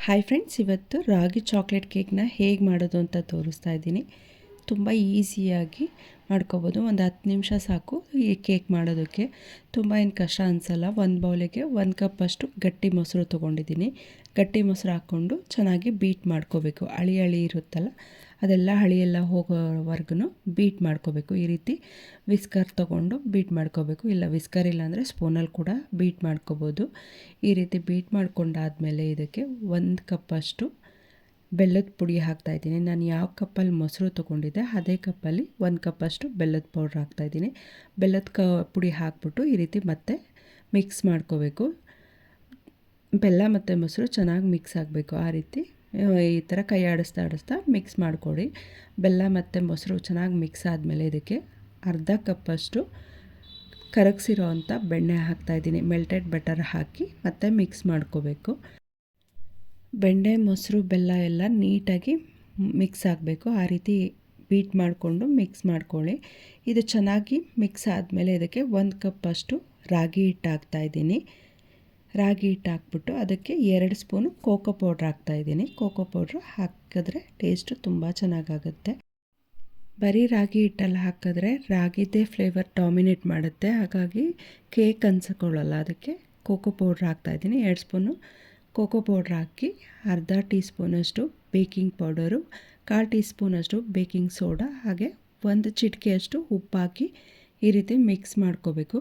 Hi friends, ಇವತ್ತು ರಾಗಿ chocolate ಕೇಕ್ನ ಹೇಗೆ ಮಾಡೋದು ಅಂತ ತೋರಿಸ್ತಾ ಇದ್ದೀನಿ. ತುಂಬ ಈಸಿಯಾಗಿ ಮಾಡ್ಕೋಬೋದು. ಒಂದು 10 ನಿಮಿಷ ಸಾಕು ಈ ಕೇಕ್ ಮಾಡೋದಕ್ಕೆ. ತುಂಬ ಏನು ಕಷ್ಟ ಅನಿಸಲ್ಲ. ಒಂದು ಬೌಲಿಗೆ 1 ಕಪ್ಪಷ್ಟು ಗಟ್ಟಿ ಮೊಸರು ತೊಗೊಂಡಿದ್ದೀನಿ. ಗಟ್ಟಿ ಮೊಸರು ಹಾಕ್ಕೊಂಡು ಚೆನ್ನಾಗಿ ಬೀಟ್ ಮಾಡ್ಕೋಬೇಕು. ಹಳಿ ಇರುತ್ತಲ್ಲ, ಅದೆಲ್ಲ ಹಳಿಯೆಲ್ಲ ಹೋಗೋವರೆಗೂ ಬೀಟ್ ಮಾಡ್ಕೋಬೇಕು. ಈ ರೀತಿ ವಿಸ್ಕರ್ ತೊಗೊಂಡು ಬೀಟ್ ಮಾಡ್ಕೋಬೇಕು. ಇಲ್ಲ ವಿಸ್ಕರ್ ಇಲ್ಲ ಅಂದರೆ ಸ್ಪೂನಲ್ಲಿ ಕೂಡ ಬೀಟ್ ಮಾಡ್ಕೋಬೋದು. ಈ ರೀತಿ ಬೀಟ್ ಮಾಡ್ಕೊಂಡಾದಮೇಲೆ ಇದಕ್ಕೆ 1 ಕಪ್ಪಷ್ಟು ಬೆಲ್ಲದ ಪುಡಿ ಹಾಕ್ತಾಯಿದ್ದೀನಿ. ನಾನು ಯಾವ ಕಪ್ಪಲ್ಲಿ ಮೊಸರು ತೊಗೊಂಡಿದ್ದೆ ಅದೇ ಕಪ್ಪಲ್ಲಿ 1 ಕಪ್ಪಷ್ಟು ಬೆಲ್ಲದ ಪೌಡ್ರ್ ಹಾಕ್ತಾಯಿದ್ದೀನಿ. ಬೆಲ್ಲದ ಪುಡಿ ಹಾಕ್ಬಿಟ್ಟು ಈ ರೀತಿ ಮತ್ತೆ ಮಿಕ್ಸ್ ಮಾಡ್ಕೋಬೇಕು. ಬೆಲ್ಲ ಮತ್ತು ಮೊಸರು ಚೆನ್ನಾಗಿ ಮಿಕ್ಸ್ ಆಗಬೇಕು. ಆ ರೀತಿ ಈ ಥರ ಕೈ ಆಡಿಸ್ತಾ ಮಿಕ್ಸ್ ಮಾಡಿಕೊಡಿ. ಬೆಲ್ಲ ಮತ್ತು ಮೊಸರು ಚೆನ್ನಾಗಿ ಮಿಕ್ಸ್ ಆದಮೇಲೆ ಇದಕ್ಕೆ ಅರ್ಧ ಕಪ್ಪಷ್ಟು ಕರಗಿಸಿರೋ ಅಂಥ ಬೆಣ್ಣೆ ಹಾಕ್ತಾಯಿದ್ದೀನಿ. ಮೆಲ್ಟೆಡ್ ಬಟರ್ ಹಾಕಿ ಮತ್ತೆ ಮಿಕ್ಸ್ ಮಾಡ್ಕೋಬೇಕು. ಬೆಣ್ಣೆ, ಮೊಸರು, ಬೆಲ್ಲ ಎಲ್ಲ ನೀಟಾಗಿ ಮಿಕ್ಸ್ ಆಗಬೇಕು. ಆ ರೀತಿ ಬೀಟ್ ಮಾಡಿಕೊಂಡು ಮಿಕ್ಸ್ ಮಾಡ್ಕೊಳ್ಳಿ. ಇದು ಚೆನ್ನಾಗಿ ಮಿಕ್ಸ್ ಆದಮೇಲೆ ಇದಕ್ಕೆ 1 ಕಪ್ಪಷ್ಟು ರಾಗಿ ಹಿಟ್ಟು ಹಾಕ್ತಾಯಿದ್ದೀನಿ. ರಾಗಿ ಹಿಟ್ಟು ಹಾಕ್ಬಿಟ್ಟು ಅದಕ್ಕೆ 2 ಸ್ಪೂನು ಕೋಕೋ ಪೌಡ್ರ್ ಹಾಕ್ತಾಯಿದ್ದೀನಿ. ಕೋಕೋ ಪೌಡ್ರ್ ಹಾಕಿದ್ರೆ ಟೇಸ್ಟು ತುಂಬ ಚೆನ್ನಾಗಾಗುತ್ತೆ. ಬರೀ ರಾಗಿ ಹಿಟ್ಟಲ್ಲಿ ಹಾಕಿದ್ರೆ ರಾಗಿದೇ ಫ್ಲೇವರ್ ಡಾಮಿನೇಟ್ ಮಾಡುತ್ತೆ, ಹಾಗಾಗಿ ಕೇಕ್ ಅನ್ಸ್ಕೊಳ್ಳಲ್ಲ. ಅದಕ್ಕೆ ಕೋಕೋ ಪೌಡ್ರ್ ಹಾಕ್ತಾಯಿದ್ದೀನಿ. 2 ಸ್ಪೂನು ಕೋಕೋ ಪೌಡ್ರ್ ಹಾಕಿ ಅರ್ಧ ಟೀ ಸ್ಪೂನಷ್ಟು ಬೇಕಿಂಗ್ ಪೌಡರು, 1/4 ಟೀ ಸ್ಪೂನಷ್ಟು ಬೇಕಿಂಗ್ ಸೋಡಾ, ಹಾಗೆ 1 ಚಿಟಿಕೆಯಷ್ಟು ಉಪ್ಪು ಹಾಕಿ ಈ ರೀತಿ ಮಿಕ್ಸ್ ಮಾಡ್ಕೋಬೇಕು.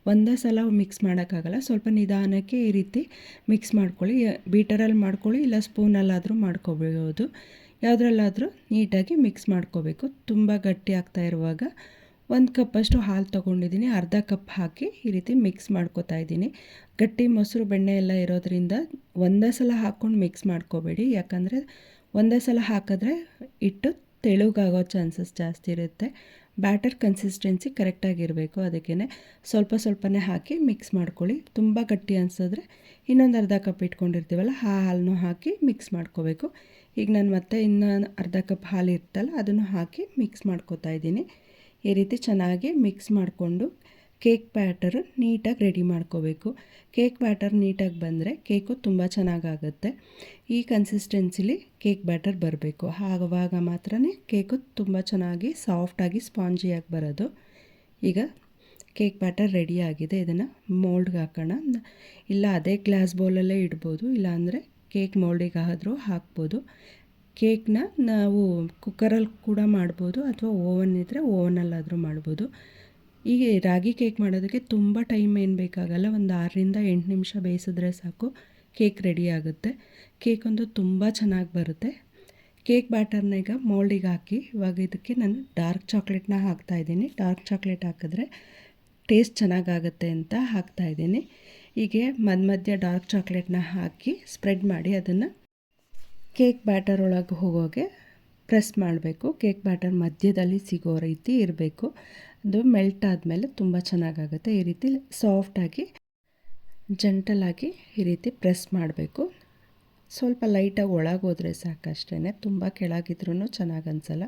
ಒಂದೇ ಸಲ ಮಿಕ್ಸ್ ಮಾಡೋಕ್ಕಾಗಲ್ಲ, ಸ್ವಲ್ಪ ನಿಧಾನಕ್ಕೆ ಈ ರೀತಿ ಮಿಕ್ಸ್ ಮಾಡ್ಕೊಳ್ಳಿ. ಬೀಟರಲ್ಲಿ ಮಾಡ್ಕೊಳ್ಳಿ, ಇಲ್ಲ ಸ್ಪೂನಲ್ಲಾದರೂ ಮಾಡ್ಕೋಬೋದು. ಯಾವುದ್ರಲ್ಲಾದರೂ ನೀಟಾಗಿ ಮಿಕ್ಸ್ ಮಾಡ್ಕೋಬೇಕು. ತುಂಬ ಗಟ್ಟಿ ಆಗ್ತಾ ಇರುವಾಗ 1 ಕಪ್ಪಷ್ಟು ಹಾಲು ತೊಗೊಂಡಿದ್ದೀನಿ. ಅರ್ಧ ಕಪ್ ಹಾಕಿ ಈ ರೀತಿ ಮಿಕ್ಸ್ ಮಾಡ್ಕೋತಾ ಇದ್ದೀನಿ. ಗಟ್ಟಿ ಮೊಸರು, ಬೆಣ್ಣೆ ಎಲ್ಲ ಇರೋದ್ರಿಂದ ಒಂದೇ ಸಲ ಹಾಕ್ಕೊಂಡು ಮಿಕ್ಸ್ ಮಾಡ್ಕೋಬೇಡಿ. ಯಾಕಂದರೆ ಒಂದೇ ಸಲ ಹಾಕಿದ್ರೆ ಹಿಟ್ಟು ತೆಳುಗಾಗೋ ಚಾನ್ಸಸ್ ಜಾಸ್ತಿ ಇರುತ್ತೆ. ಬ್ಯಾಟರ್ ಕನ್ಸಿಸ್ಟೆನ್ಸಿ ಕರೆಕ್ಟಾಗಿರಬೇಕು. ಅದಕ್ಕೇ ಸ್ವಲ್ಪನೇ ಹಾಕಿ ಮಿಕ್ಸ್ ಮಾಡ್ಕೊಳ್ಳಿ. ತುಂಬ ಗಟ್ಟಿ ಅನಿಸಿದ್ರೆ ಇನ್ನೊಂದು ಅರ್ಧ ಕಪ್ ಇಟ್ಕೊಂಡಿರ್ತೀವಲ್ಲ ಆ ಹಾಲನ್ನು ಹಾಕಿ ಮಿಕ್ಸ್ ಮಾಡ್ಕೋಬೇಕು. ಈಗ ನಾನು ಮತ್ತೆ ಇನ್ನೊಂದು ಅರ್ಧ ಕಪ್ ಹಾಲು ಇರ್ತಲ್ಲ ಅದನ್ನು ಹಾಕಿ ಮಿಕ್ಸ್ ಮಾಡ್ಕೋತಾ ಇದ್ದೀನಿ. ಈ ರೀತಿ ಚೆನ್ನಾಗಿ ಮಿಕ್ಸ್ ಮಾಡಿಕೊಂಡು ಕೇಕ್ ಬ್ಯಾಟರು ನೀಟಾಗಿ ರೆಡಿ ಮಾಡ್ಕೋಬೇಕು. ಕೇಕ್ ಬ್ಯಾಟರ್ ನೀಟಾಗಿ ಬಂದರೆ ಕೇಕು ತುಂಬ ಚೆನ್ನಾಗಾಗುತ್ತೆ. ಈ ಕನ್ಸಿಸ್ಟೆನ್ಸಿಲಿ ಕೇಕ್ ಬ್ಯಾಟರ್ ಬರಬೇಕು. ಆವಾಗ ಮಾತ್ರ ಕೇಕು ತುಂಬ ಚೆನ್ನಾಗಿ ಸಾಫ್ಟಾಗಿ ಸ್ಪಾಂಜಿಯಾಗಿ ಬರೋದು. ಈಗ ಕೇಕ್ ಬ್ಯಾಟರ್ ರೆಡಿಯಾಗಿದೆ. ಇದನ್ನು ಮೋಲ್ಡ್ಗೆ ಹಾಕೋಣ. ಇಲ್ಲ ಅದೇ ಗ್ಲಾಸ್ ಬೌಲಲ್ಲೇ ಇಡ್ಬೋದು, ಇಲ್ಲಾಂದರೆ ಕೇಕ್ ಮೋಲ್ಡಿಗೆ ಆದರೂ ಹಾಕ್ಬೋದು. ಕೇಕ್ನ ನಾವು ಕುಕ್ಕರಲ್ಲಿ ಕೂಡ ಮಾಡ್ಬೋದು, ಅಥವಾ ಓವನ್ ಇದ್ದರೆ ಓವನಲ್ಲಾದರೂ ಮಾಡ್ಬೋದು. ಈಗ ರಾಗಿ ಕೇಕ್ ಮಾಡೋದಕ್ಕೆ ತುಂಬ ಟೈಮ್ ಏನು ಬೇಕಾಗಲ್ಲ. ಒಂದು 6ರಿಂದ 8 ನಿಮಿಷ ಬೇಯಿಸಿದ್ರೆ ಸಾಕು, ಕೇಕ್ ರೆಡಿ ಆಗುತ್ತೆ. ಕೇಕ್ ಒಂದು ತುಂಬ ಚೆನ್ನಾಗಿ ಬರುತ್ತೆ. ಕೇಕ್ ಬ್ಯಾಟರ್ನ ಈಗ ಮೋಲ್ಡಿಗೆ ಹಾಕಿ ಇವಾಗ ಇದಕ್ಕೆ ನಾನು ಡಾರ್ಕ್ ಚಾಕ್ಲೇಟ್ನ ಹಾಕ್ತಾಯಿದ್ದೀನಿ. ಡಾರ್ಕ್ ಚಾಕ್ಲೇಟ್ ಹಾಕಿದ್ರೆ ಟೇಸ್ಟ್ ಚೆನ್ನಾಗಾಗುತ್ತೆ ಅಂತ ಹಾಕ್ತಾಯಿದ್ದೀನಿ. ಹೀಗೆ ಮಧ್ಯ ಡಾರ್ಕ್ ಚಾಕ್ಲೇಟ್ನ ಹಾಕಿ ಸ್ಪ್ರೆಡ್ ಮಾಡಿ ಅದನ್ನು ಕೇಕ್ ಬ್ಯಾಟರ್ ಒಳಗೆ ಹೋಗೋಗೆ ಪ್ರೆಸ್ ಮಾಡಬೇಕು. ಕೇಕ್ ಬ್ಯಾಟರ್ ಮಧ್ಯದಲ್ಲಿ ಸಿಗೋ ರೀತಿ ಇರಬೇಕು. ಅದು ಮೆಲ್ಟ್ ಆದಮೇಲೆ ತುಂಬ ಚೆನ್ನಾಗಾಗುತ್ತೆ. ಈ ರೀತಿ ಸಾಫ್ಟಾಗಿ ಜಂಟಲಾಗಿ ಈ ರೀತಿ ಪ್ರೆಸ್ ಮಾಡಬೇಕು. ಸ್ವಲ್ಪ ಲೈಟಾಗಿ ಒಳಗೆ ಹೋದರೆ ಸಾಕಷ್ಟೇ, ತುಂಬ ಕೆಳಗಿದ್ರೂ ಚೆನ್ನಾಗಿ ಅನಿಸಲ್ಲ.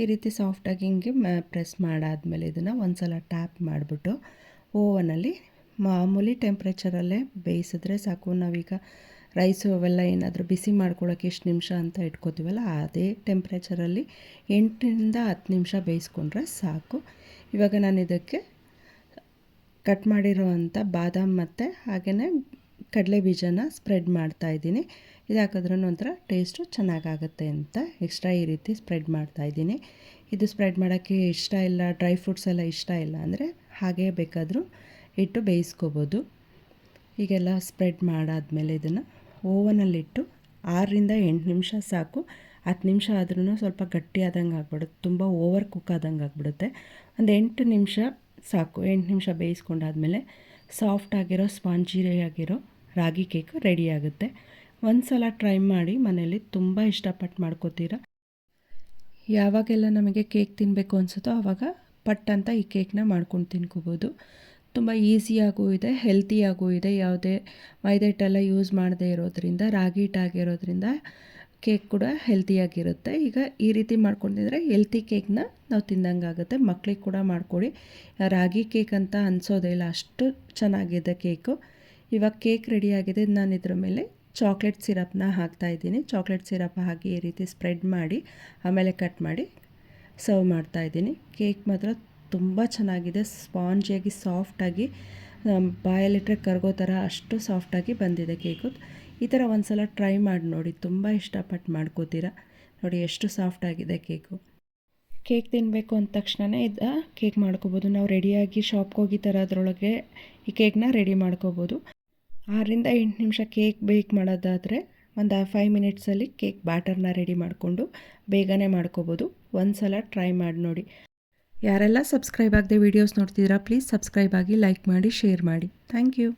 ಈ ರೀತಿ ಸಾಫ್ಟಾಗಿ ಹಿಂಗೆ ಪ್ರೆಸ್ ಮಾಡಾದಮೇಲೆ ಇದನ್ನು ಒಂದು ಸಲ ಟ್ಯಾಪ್ ಮಾಡಿಬಿಟ್ಟು ಓವನಲ್ಲಿ ಮಾಮೂಲಿ ಟೆಂಪ್ರೇಚರಲ್ಲೇ ಬೇಯಿಸಿದ್ರೆ ಸಾಕು. ನಾವೀಗ ರೈಸು ಅವೆಲ್ಲ ಏನಾದರೂ ಬಿಸಿ ಮಾಡ್ಕೊಳ್ಳೋಕೆ ಎಷ್ಟು ನಿಮಿಷ ಅಂತ ಇಟ್ಕೋತೀವಲ್ಲ ಅದೇ ಟೆಂಪ್ರೇಚರಲ್ಲಿ 8ರಿಂದ 10 ನಿಮಿಷ ಬೇಯಿಸ್ಕೊಂಡ್ರೆ ಸಾಕು. ಇವಾಗ ನಾನು ಇದಕ್ಕೆ ಕಟ್ ಮಾಡಿರೋ ಅಂಥ ಬಾದಾಮ್ ಮತ್ತು ಹಾಗೆಯೇ ಕಡಲೆ ಬೀಜನ ಸ್ಪ್ರೆಡ್ ಮಾಡ್ತಾಯಿದ್ದೀನಿ. ಇದು ಹಾಕಿದ್ರೂ ಒಂಥರ ಟೇಸ್ಟು ಚೆನ್ನಾಗಾಗುತ್ತೆ ಅಂತ ಎಕ್ಸ್ಟ್ರಾ ಈ ರೀತಿ ಸ್ಪ್ರೆಡ್ ಮಾಡ್ತಾಯಿದ್ದೀನಿ. ಇದು ಸ್ಪ್ರೆಡ್ ಮಾಡೋಕ್ಕೆ ಇಷ್ಟ ಇಲ್ಲ, ಡ್ರೈ ಫ್ರೂಟ್ಸ್ ಎಲ್ಲ ಇಷ್ಟ ಇಲ್ಲ ಅಂದರೆ ಹಾಗೇ ಬೇಕಾದರೂ ಇಟ್ಟು ಬೇಯಿಸ್ಕೋಬೋದು. ಹೀಗೆಲ್ಲ ಸ್ಪ್ರೆಡ್ ಮಾಡಾದಮೇಲೆ ಇದನ್ನು ಓವನಲ್ಲಿಟ್ಟು 6ರಿಂದ 8 ನಿಮಿಷ ಸಾಕು. 10 ನಿಮಿಷ ಆದ್ರೂ ಸ್ವಲ್ಪ ಗಟ್ಟಿ ಆದಂಗೆ ಆಗ್ಬಿಡುತ್ತೆ, ತುಂಬ ಓವರ್ ಕುಕ್ ಆದಂಗೆ ಆಗಿಬಿಡುತ್ತೆ. ಒಂದು 8 ನಿಮಿಷ ಸಾಕು. 8 ನಿಮಿಷ ಬೇಯಿಸ್ಕೊಂಡಾದ್ಮೇಲೆ ಸಾಫ್ಟಾಗಿರೋ ಸ್ಪಾಂಜಿಯಾಗಿರೋ ರಾಗಿ ಕೇಕು ರೆಡಿ ಆಗುತ್ತೆ. ಒಂದು ಸಲ ಟ್ರೈ ಮಾಡಿ, ಮನೇಲಿ ತುಂಬ ಇಷ್ಟಪಟ್ಟು ಮಾಡ್ಕೋತೀರ. ಯಾವಾಗೆಲ್ಲ ನಮಗೆ ಕೇಕ್ ತಿನ್ನಬೇಕು ಅನಿಸುತ್ತೋ ಆವಾಗ ಪಟ್ ಅಂತ ಈ ಕೇಕ್ನ ಮಾಡ್ಕೊಂಡು ತಿನ್ಕೋಬೋದು. ತುಂಬ ಈಸಿಯಾಗೂ ಇದೆ, ಹೆಲ್ತಿಯಾಗೂ ಇದೆ. ಯಾವುದೇ ಮೈದಾ ಹಿಟ್ಟೆಲ್ಲ ಯೂಸ್ ಮಾಡದೇ ಇರೋದ್ರಿಂದ, ರಾಗಿ ಹಿಟ್ಟಾಗಿರೋದ್ರಿಂದ ಕೇಕ್ ಕೂಡ ಹೆಲ್ತಿಯಾಗಿರುತ್ತೆ. ಈಗ ಈ ರೀತಿ ಮಾಡ್ಕೊಂಡಿದ್ರೆ ಹೆಲ್ತಿ ಕೇಕ್ನ ನಾವು ತಿಂದಂಗೆ ಆಗುತ್ತೆ. ಮಕ್ಳಿಗೆ ಕೂಡ ಮಾಡಿಕೊಡಿ. ರಾಗಿ ಕೇಕ್ ಅಂತ ಅನಿಸೋದೇ ಇಲ್ಲ, ಅಷ್ಟು ಚೆನ್ನಾಗಿದೆ ಕೇಕು. ಇವಾಗ ಕೇಕ್ ರೆಡಿಯಾಗಿದೆ. ನಾನು ಇದ್ರ ಮೇಲೆ ಚಾಕ್ಲೇಟ್ ಸಿರಪ್ನ ಹಾಕ್ತಾಯಿದ್ದೀನಿ. ಚಾಕ್ಲೇಟ್ ಸಿರಪ್ ಹಾಕಿ ಈ ರೀತಿ ಸ್ಪ್ರೆಡ್ ಮಾಡಿ ಆಮೇಲೆ ಕಟ್ ಮಾಡಿ ಸರ್ವ್ ಮಾಡ್ತಾಯಿದ್ದೀನಿ. ಕೇಕ್ ಮಾತ್ರ ತುಂಬ ಚೆನ್ನಾಗಿದೆ, ಸ್ಪಾಂಜಿಯಾಗಿ ಸಾಫ್ಟಾಗಿ ಬಾಯಲ್ಲಿಟ್ಟರೆ ಕರಗೋ ಥರ ಅಷ್ಟು ಸಾಫ್ಟಾಗಿ ಬಂದಿದೆ ಕೇಕು. ಈ ಥರ ಒಂದು ಸಲ ಟ್ರೈ ಮಾಡಿ ನೋಡಿ, ತುಂಬ ಇಷ್ಟಪಟ್ಟು ಮಾಡ್ಕೋತೀರ. ನೋಡಿ ಎಷ್ಟು ಸಾಫ್ಟಾಗಿದೆ ಕೇಕು. ಕೇಕ್ ತಿನ್ನಬೇಕು ಅಂದ ತಕ್ಷಣವೇ ಕೇಕ್ ಮಾಡ್ಕೋಬೋದು. ನಾವು ರೆಡಿಯಾಗಿ ಶಾಪ್ಗೆ ಹೋಗಿ ತರೋದ್ರೊಳಗೆ ಈ ಕೇಕ್ನ ರೆಡಿ ಮಾಡ್ಕೋಬೋದು. 6ರಿಂದ 8 ನಿಮಿಷ ಕೇಕ್ ಬೇಕ್ ಮಾಡೋದಾದರೆ ಒಂದು 5 ಮಿನಿಟ್ಸಲ್ಲಿ ಕೇಕ್ ಬ್ಯಾಟರ್ನ ರೆಡಿ ಮಾಡಿಕೊಂಡು ಬೇಗನೆ ಮಾಡ್ಕೋಬೋದು. ಒಂದು ಸಲ ಟ್ರೈ ಮಾಡಿ ನೋಡಿ. ಯಾರೆಲ್ಲ ಸಬ್ಸ್ಕ್ರೈಬ್ ಆಗದೆ ವೀಡಿಯೋಸ್ ನೋಡ್ತಿದ್ದೀರಾ, ಪ್ಲೀಸ್ ಸಬ್ಸ್ಕ್ರೈಬ್ ಆಗಿ, ಲೈಕ್ ಮಾಡಿ, ಶೇರ್ ಮಾಡಿ. Thank you.